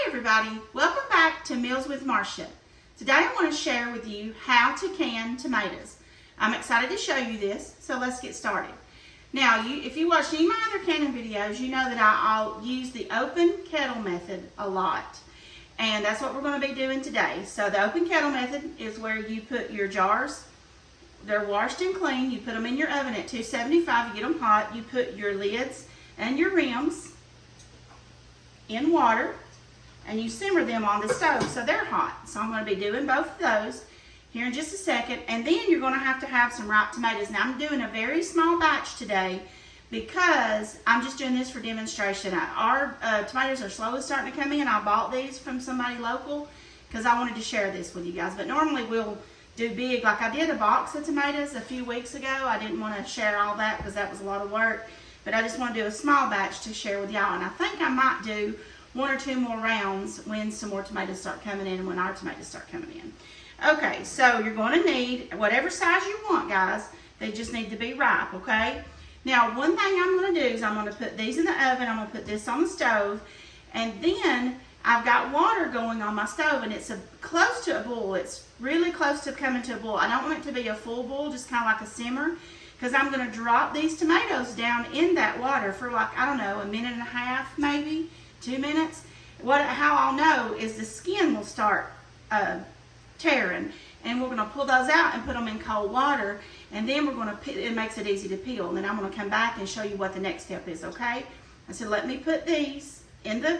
everybody, welcome back to Meals with Marcia. Today I want to share with you how to can tomatoes. I'm excited to show you this, so let's get started. Now, if you watch any of my other canning videos, you know that I'll use the open kettle method a lot. And that's what we're going to be doing today. So the open kettle method is where you put your jars, they're washed and clean, you put them in your oven at 275, you get them hot, you put your lids and your rims in water, and you simmer them on the stove so they're hot. So I'm going to be doing both of those here in just a second, and then you're going to have some ripe tomatoes. Now I'm doing a very small batch today because I'm just doing this for demonstration. Our tomatoes are slowly starting to come in. I bought these from somebody local because I wanted to share this with you guys, but normally we'll do big, like I did a box of tomatoes a few weeks ago. I didn't want to share all that because that was a lot of work, but I just want to do a small batch to share with y'all, and I think I might do one or two more rounds when some more tomatoes start coming in and when our tomatoes start coming in. Okay, so you're going to need whatever size you want, guys. They just need to be ripe, okay? Now, one thing I'm going to do is I'm going to put these in the oven. I'm going to put this on the stove, and then I've got water going on my stove, and it's close to a boil. It's really close to coming to a boil. I don't want it to be a full boil, just kind of like a simmer, because I'm going to drop these tomatoes down in that water for like, I don't know, a minute and a half maybe. 2 minutes. How I'll know is the skin will start tearing, and we're going to pull those out and put them in cold water, and then we're going to, it makes it easy to peel, and then I'm going to come back and show you what the next step is, okay? I said let me put these in the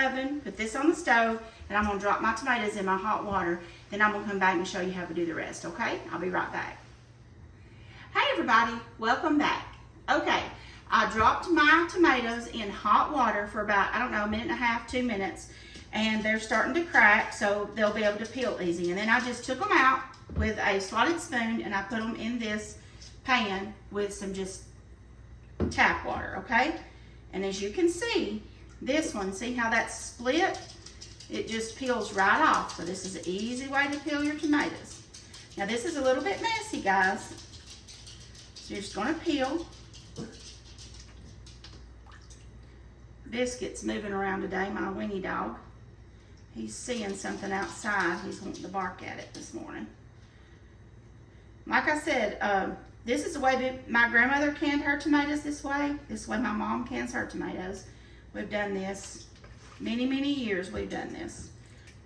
oven, put this on the stove, and I'm going to drop my tomatoes in my hot water, then I'm going to come back and show you how to do the rest, okay? I'll be right back. Hey everybody, welcome back. Okay, I dropped my tomatoes in hot water for about, I don't know, a minute and a half, 2 minutes, and they're starting to crack, so they'll be able to peel easy. And then I just took them out with a slotted spoon, and I put them in this pan with some just tap water, okay? And as you can see, this one, see how that's split? It just peels right off. So this is an easy way to peel your tomatoes. Now this is a little bit messy, guys. So you're just gonna peel. Biscuit's moving around today, my weenie dog. He's seeing something outside. He's wanting to bark at it this morning. Like I said, this is the way that my grandmother canned her tomatoes this way. This way my mom cans her tomatoes. We've done this many, many years. We've done this.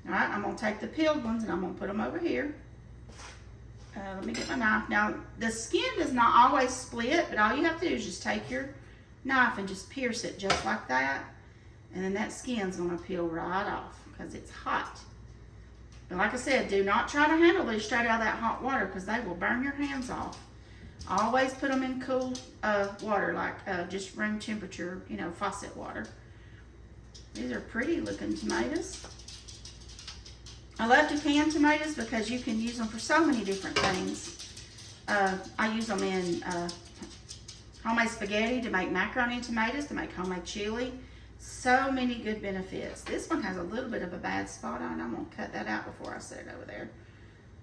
All right, I'm gonna take the peeled ones and I'm gonna put them over here. Let me get my knife. Now, the skin does not always split, but all you have to do is just take your knife and just pierce it just like that, and then that skin's going to peel right off because it's hot. But like I said, do not try to handle these straight out of that hot water because they will burn your hands off. Always put them in cool water, like just room temperature, you know, faucet water. These are pretty looking tomatoes. I love to can tomatoes because you can use them for so many different things. I use them in homemade spaghetti, to make macaroni and tomatoes, to make homemade chili. So many good benefits. This one has a little bit of a bad spot on it. I'm going to cut that out before I set it over there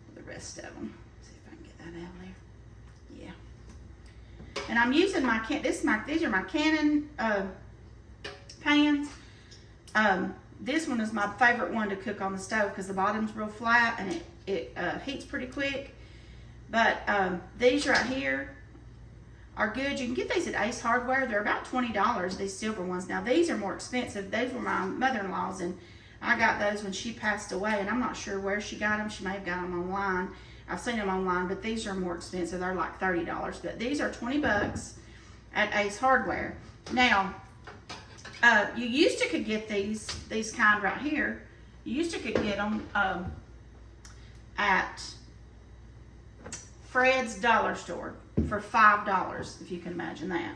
with the rest of them. See if I can get that out of there. Yeah. And I'm using my these are my canning pans. This one is my favorite one to cook on the stove because the bottom's real flat and it heats pretty quick. But these right here are good. You can get these at Ace Hardware. They're about $20, these silver ones. Now these are more expensive. These were my mother-in-law's, and I got those when she passed away, and I'm not sure where she got them. She may have got them online. I've seen them online, but these are more expensive. They're like $30, but these are 20 bucks at Ace Hardware. Now, you used to could get these kind right here. You used to could get them at Fred's Dollar Store for $5, if you can imagine that.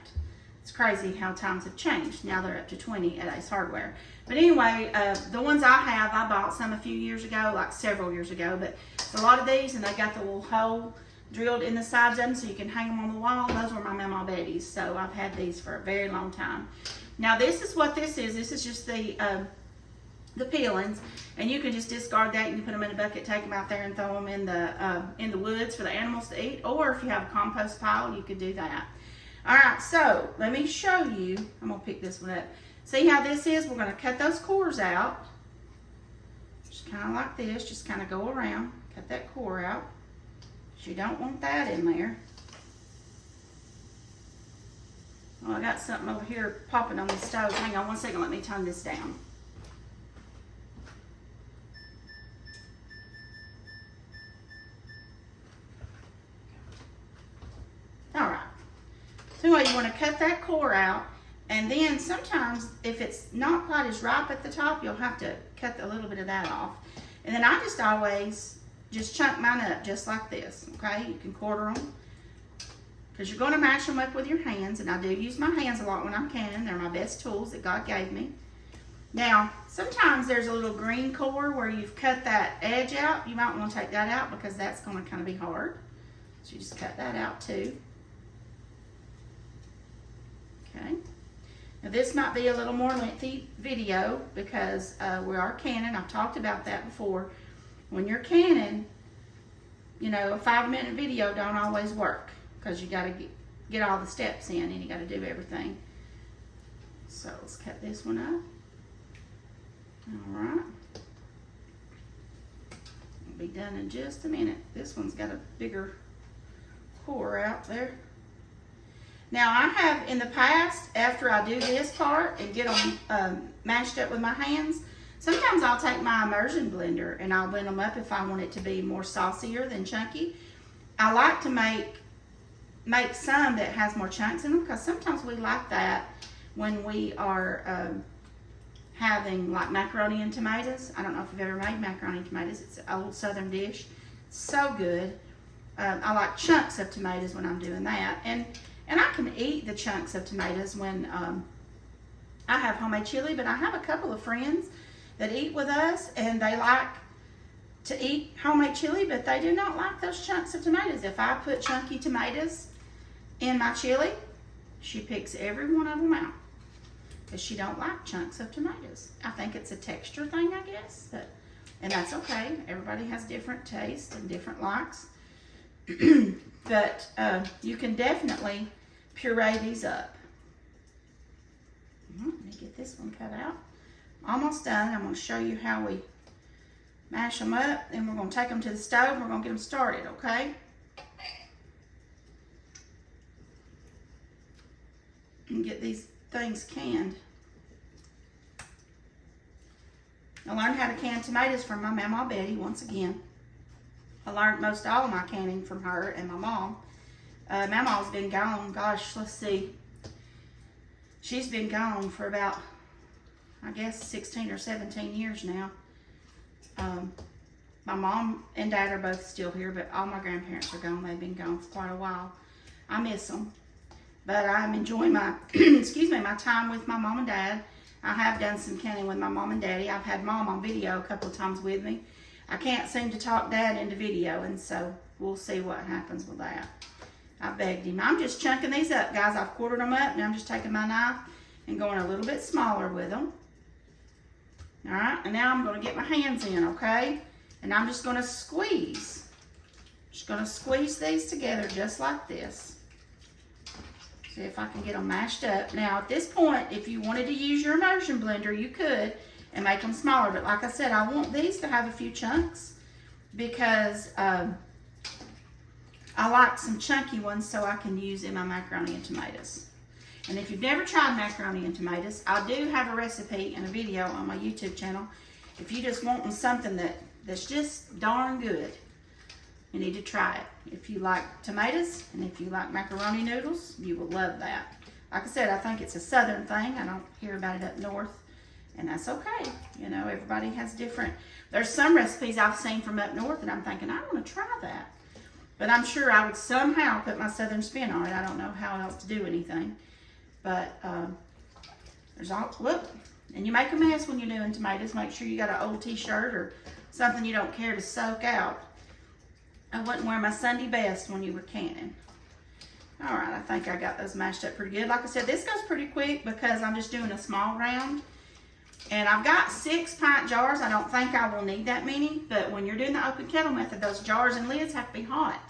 It's crazy how times have changed. Now they're up to 20 at Ace Hardware. But anyway, the ones I have, I bought some a few years ago, like several years ago, but it's a lot of these, and they got the little hole drilled in the sides of them so you can hang them on the wall. Those were my Mama Betty's, so I've had these for a very long time. Now this is what this is. This is just the peelings, and you can just discard that. You can put them in a bucket, take them out there, and throw them in the woods for the animals to eat. Or if you have a compost pile, you could do that. All right, so let me show you. I'm gonna pick this one up. See how this is? We're gonna cut those cores out. Just kind of like this, just kind of go around, cut that core out. You don't want that in there. Oh, I got something over here popping on the stove. Hang on one second, let me turn this down. All right. So anyway, you want to cut that core out, and then sometimes if it's not quite as ripe at the top, you'll have to cut a little bit of that off. And then I just always just chunk mine up just like this, okay? You can quarter them because you're going to mash them up with your hands, and I do use my hands a lot when I'm canning. They're my best tools that God gave me. Now, sometimes there's a little green core where you've cut that edge out. You might want to take that out because that's going to kind of be hard. So you just cut that out too. Okay. Now this might be a little more lengthy video because we are canning. I've talked about that before. When you're canning, you know, a 5-minute video don't always work because you got to get all the steps in and you got to do everything. So let's cut this one up. All right. It'll be done in just a minute. This one's got a bigger core out there. Now I have in the past, after I do this part and get them mashed up with my hands, sometimes I'll take my immersion blender and I'll blend them up if I want it to be more saucier than chunky. I like to make some that has more chunks in them because sometimes we like that when we are having like macaroni and tomatoes. I don't know if you've ever made macaroni and tomatoes. It's an old southern dish. So good. I like chunks of tomatoes when I'm doing that. And I can eat the chunks of tomatoes when I have homemade chili, but I have a couple of friends that eat with us and they like to eat homemade chili, but they do not like those chunks of tomatoes. If I put chunky tomatoes in my chili, she picks every one of them out because she don't like chunks of tomatoes. I think it's a texture thing, I guess, and that's okay. Everybody has different tastes and different likes. But you can definitely puree these up. Let me get this one cut out. Almost done. I'm going to show you how we mash them up. Then we're going to take them to the stove and we're going to get them started, okay? And get these things canned. I learned how to can tomatoes from my Mama Betty once again. I learned most all of my canning from her and my mom. Mama's been gone, gosh, let's see. She's been gone for about, I guess, 16 or 17 years now. My mom and dad are both still here, but all my grandparents are gone. They've been gone for quite a while. I miss them. But I'm enjoying my, excuse me, my time with my mom and dad. I have done some canning with my mom and daddy. I've had mom on video a couple of times with me. I can't seem to talk dad into video, and so we'll see what happens with that. I begged him. I'm just chunking these up, guys. I've quartered them up, and I'm just taking my knife and going a little bit smaller with them. All right, and now I'm going to get my hands in, okay? And I'm just going to squeeze. Just going to squeeze these together just like this. See if I can get them mashed up. Now, at this point, if you wanted to use your immersion blender, you could and make them smaller. But like I said, I want these to have a few chunks because I like some chunky ones so I can use in my macaroni and tomatoes. And if you've never tried macaroni and tomatoes, I do have a recipe and a video on my YouTube channel. If you just want something that's just darn good, you need to try it. If you like tomatoes and if you like macaroni noodles, you will love that. Like I said, I think it's a southern thing. I don't hear about it up north, and that's okay. You know, everybody has different. There's some recipes I've seen from up north and I'm thinking, I want to try that. But I'm sure I would somehow put my southern spin on it. I don't know how else to do anything. But there's all, whoop. And you make a mess when you're doing tomatoes. Make sure you got an old t-shirt or something you don't care to soak out. I wouldn't wear my Sunday best when you were canning. All right, I think I got those mashed up pretty good. Like I said, this goes pretty quick because I'm just doing a small round. And I've got 6 pint jars. I don't think I will need that many, but when you're doing the open kettle method, those jars and lids have to be hot.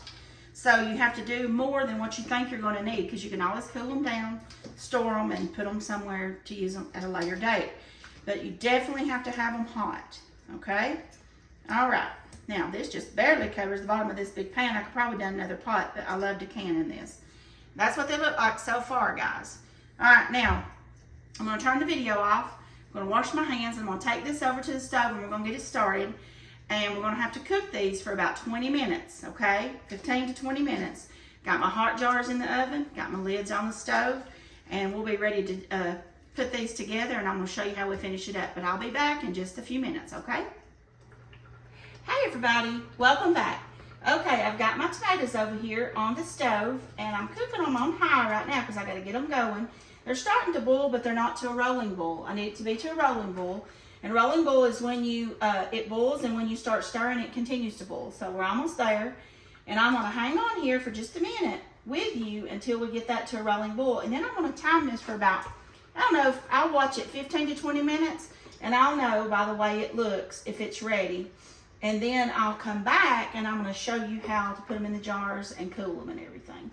So you have to do more than what you think you're going to need because you can always cool them down, store them, and put them somewhere to use them at a later date. But you definitely have to have them hot, okay? All right, now this just barely covers the bottom of this big pan. I could probably done another pot, but I love to can in this. That's what they look like so far, guys. All right, now I'm gonna turn the video off. I'm gonna wash my hands. I'm gonna take this over to the stove and we're gonna get it started. And we're gonna have to cook these for about 20 minutes, okay? 15 to 20 minutes. Got my hot jars in the oven, got my lids on the stove, and we'll be ready to put these together, and I'm gonna show you how we finish it up. But I'll be back in just a few minutes, okay? Hey everybody, welcome back. Okay, I've got my tomatoes over here on the stove, and I'm cooking them on high right now because I gotta get them going. They're starting to boil, but they're not to a rolling boil. I need it to be to a rolling boil. And rolling boil is when you it boils, and when you start stirring, it continues to boil. So we're almost there. And I'm gonna hang on here for just a minute with you until we get that to a rolling boil. And then I'm gonna time this for about, I don't know, I'll watch it 15 to 20 minutes, and I'll know by the way it looks if it's ready. And then I'll come back and I'm gonna show you how to put them in the jars and cool them and everything.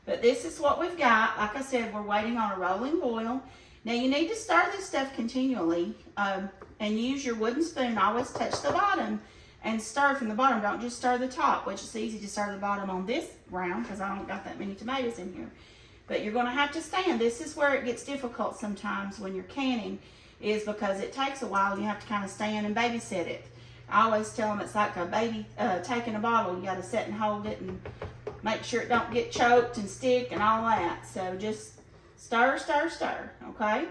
But this is what we've got. Like I said, we're waiting on a rolling boil. Now you need to stir this stuff continually and use your wooden spoon. Always touch the bottom and stir from the bottom. Don't just stir the top, which is easy to stir the bottom on this round because I don't got that many tomatoes in here. But you're gonna have to stand. This is where it gets difficult sometimes when you're canning, is because it takes a while and you have to kind of stand and babysit it. I always tell them it's like a baby taking a bottle. You got to sit and hold it and make sure it don't get choked and stick and all that. So just stir, stir, stir, okay?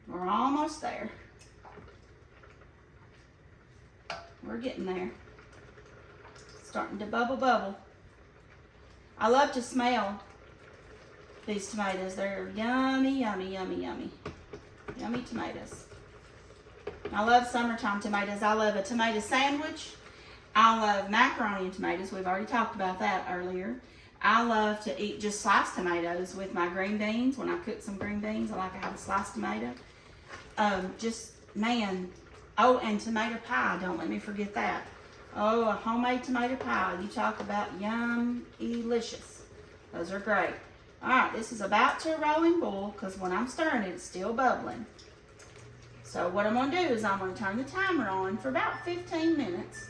We're almost there. We're getting there. Starting to bubble, bubble. I love to smell these tomatoes. They're yummy, yummy, yummy, yummy. Yummy tomatoes. I love summertime tomatoes. I love a tomato sandwich. I love macaroni and tomatoes. We've already talked about that earlier. I love to eat just sliced tomatoes with my green beans. When I cook some green beans, I like to have a sliced tomato. Man. Oh, and tomato pie. Don't let me forget that. Oh, a homemade tomato pie. You talk about yum-delicious. Those are great. All right, this is about to a rolling boil because when I'm stirring it, it's still bubbling. So what I'm gonna do is I'm gonna turn the timer on for about 15 minutes.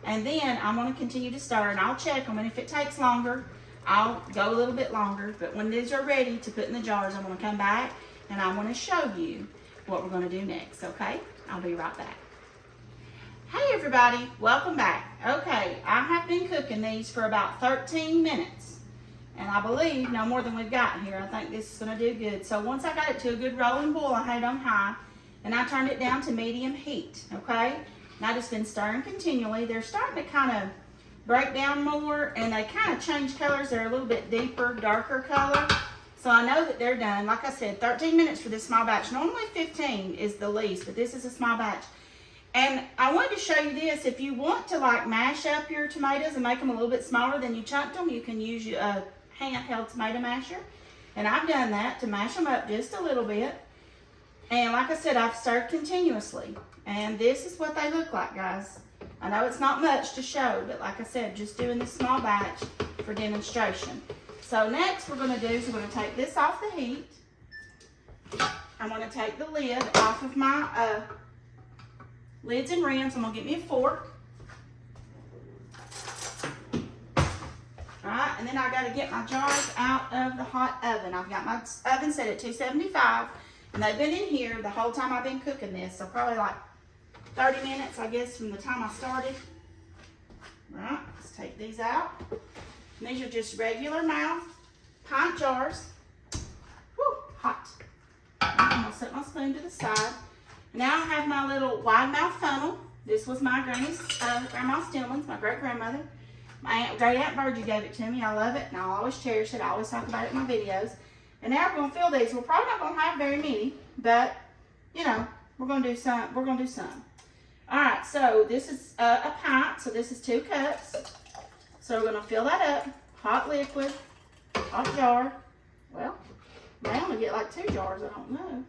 And then I'm gonna continue to stir, and I'll check them, and if it takes longer, I'll go a little bit longer. But when these are ready to put in the jars, I'm gonna come back and I'm gonna show you what we're gonna do next, okay? I'll be right back. Hey everybody, welcome back. Okay, I have been cooking these for about 13 minutes. And I believe no more than we've got here. I think this is gonna do good. So once I got it to a good rolling boil, I had it on high. And I turned it down to medium heat, okay? And I just been stirring continually. They're starting to kind of break down more, and they kind of change colors. They're a little bit deeper, darker color. So I know that they're done. Like I said, 13 minutes for this small batch. Normally 15 is the least, but this is a small batch. And I wanted to show you this. If you want to like mash up your tomatoes and make them a little bit smaller than you chunked them, you can use a handheld tomato masher. And I've done that to mash them up just a little bit. And like I said, I've stirred continuously. And this is what they look like, guys. I know it's not much to show, but like I said, just doing this small batch for demonstration. So next we're gonna do is we're gonna take this off the heat. I'm gonna take the lid off of my lids and rims. I'm gonna get me a fork. All right, and then I gotta get my jars out of the hot oven. I've got my oven set at 275. And they've been in here the whole time I've been cooking this, so probably like 30 minutes, I guess, from the time I started. All right, let's take these out. And these are just regular mouth pint jars. Whew, hot. I'm gonna set my spoon to the side. Now I have my little wide mouth funnel. This was my grandma Stillman's, my great grandmother. My great aunt Virgie gave it to me. I love it, and I'll always cherish it. I always talk about it in my videos. And now we're gonna fill these. We're probably not gonna have very many, but you know, we're gonna do some. We're gonna do some. All right, so this is a pint, so this is 2 cups. So we're gonna fill that up. Hot liquid, hot jar. Well, I only get like 2 jars, I don't know.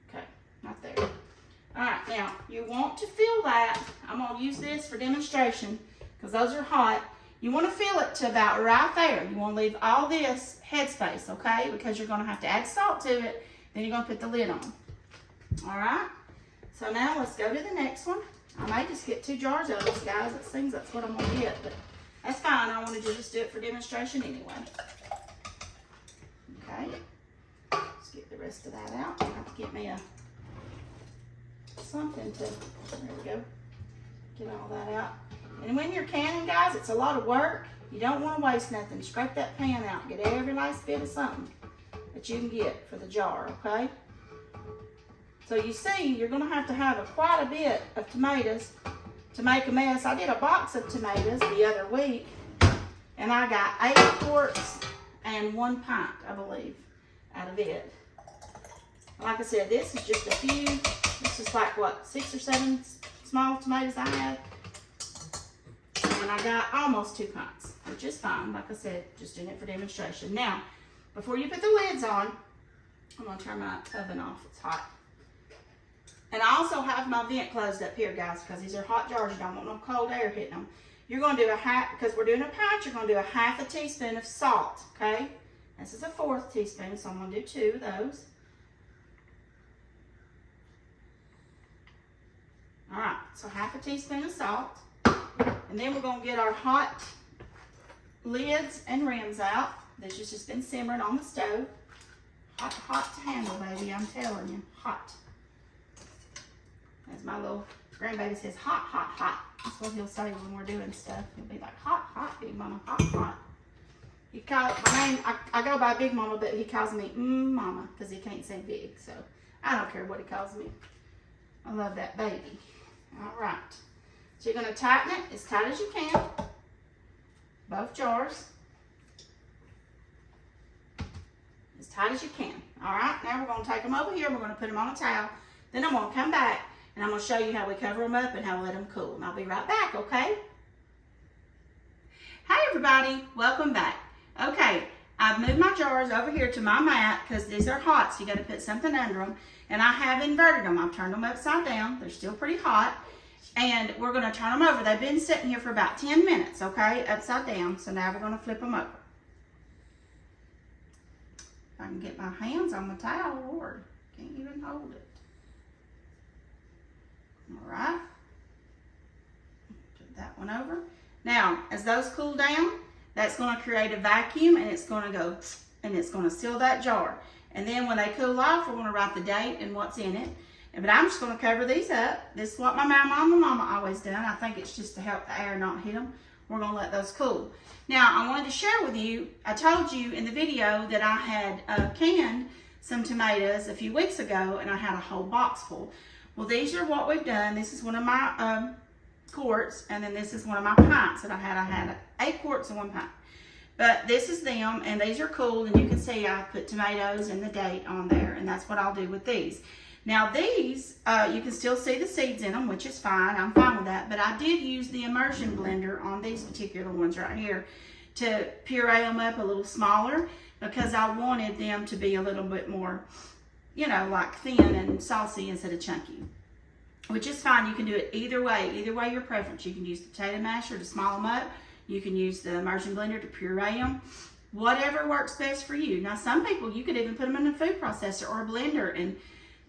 Okay, not there. All right, now you want to fill that. I'm gonna use this for demonstration because those are hot. You want to fill it to about right there. You want to leave all this headspace, okay? Because you're going to have to add salt to it. Then you're going to put the lid on. All right, so now let's go to the next one. I may just get 2 jars of this, guys. It seems that's what I'm gonna get, but that's fine. I wanted to just do it for demonstration anyway. Okay, let's get the rest of that out. I have to get me something to, there we go, get all that out. And when you're canning, guys, it's a lot of work. You don't want to waste nothing. Scrape that pan out. Get every last bit of something that you can get for the jar, okay? So you see, you're going to have quite a bit of tomatoes to make a mess. I did a box of tomatoes the other week, and I got 8 quarts and 1 pint, I believe, out of it. Like I said, this is just a few. This is like, what, 6 or 7 small tomatoes I had. And I got almost 2 pints, which is fine. Like I said, just doing it for demonstration. Now, before you put the lids on, I'm going to turn my oven off. It's hot. And I also have my vent closed up here, guys, because these are hot jars. You don't want no cold air hitting them. You're going to do because we're doing a pint, you're going to do a 1/2 teaspoon of salt, okay? This is a 1/4 teaspoon, so I'm going to do 2 of those. All right, so 1/2 teaspoon of salt. And then we're going to get our hot lids and rims out. This has just been simmering on the stove. Hot, hot to handle, baby, I'm telling you, hot. As my little grandbaby says, hot, hot, hot. That's what he'll say when we're doing stuff. He'll be like, hot, hot, Big Mama, hot, hot. He calls my name, I go by Big Mama, but he calls me Mama because he can't say big. So I don't care what he calls me. I love that baby. All right. So you're going to tighten it as tight as you can. Both jars. As tight as you can. All right. Now we're going to take them over here and we're going to put them on a towel. Then I'm going to come back and I'm going to show you how we cover them up and how we let them cool. And I'll be right back, okay? Hi, everybody. Welcome back. Okay, I've moved my jars over here to my mat because these are hot, so you got to put something under them. And I have inverted them. I've turned them upside down. They're still pretty hot. And we're going to turn them over. They've been sitting here for about 10 minutes, okay, upside down. So now we're going to flip them over. If I can get my hands on the towel, Lord, can't even hold it. All right, put that one over. Now, as those cool down, that's going to create a vacuum and it's going to go and it's going to seal that jar. And then when they cool off, we're going to write the date and what's in it. But I'm just going to cover these up. This is what my mama always done. I think it's just to help the air not hit them. We're going to let those cool. Now, I wanted to share with you, I told you in the video that I had canned some tomatoes a few weeks ago and I had a whole box full. Well, these are what we've done. This is one of my quarts, and then this is one of my pints that I had. I had 8 quarts and 1 pint. But this is them, and these are cool, and you can see I put tomatoes and the date on there, and that's what I'll do with these. Now these, you can still see the seeds in them, which is fine. I'm fine with that, but I did use the immersion blender on these particular ones right here to puree them up a little smaller because I wanted them to be a little bit more, you know, like thin and saucy instead of chunky, which is fine. You can do it either way your preference. You can use the potato masher to small them up. You can use the immersion blender to puree them. Whatever works best for you. Now, some people, you could even put them in a food processor or a blender and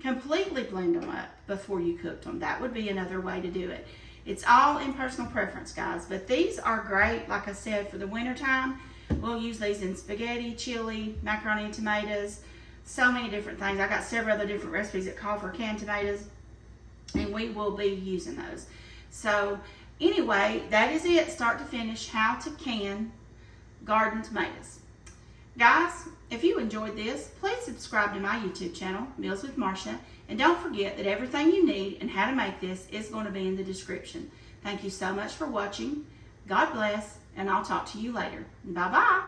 completely blend them up before you cooked them. That would be another way to do it. It's all in personal preference, guys. But these are great, like I said, for the winter time. We'll use these in spaghetti, chili, macaroni and tomatoes, so many different things. I got several other different recipes that call for canned tomatoes, and we will be using those. So anyway, that is it, start to finish, how to can garden tomatoes. Guys, if you enjoyed this, please subscribe to my YouTube channel, Meals with Marsha, and don't forget that everything you need and how to make this is going to be in the description. Thank you so much for watching. God bless, and I'll talk to you later. Bye-bye.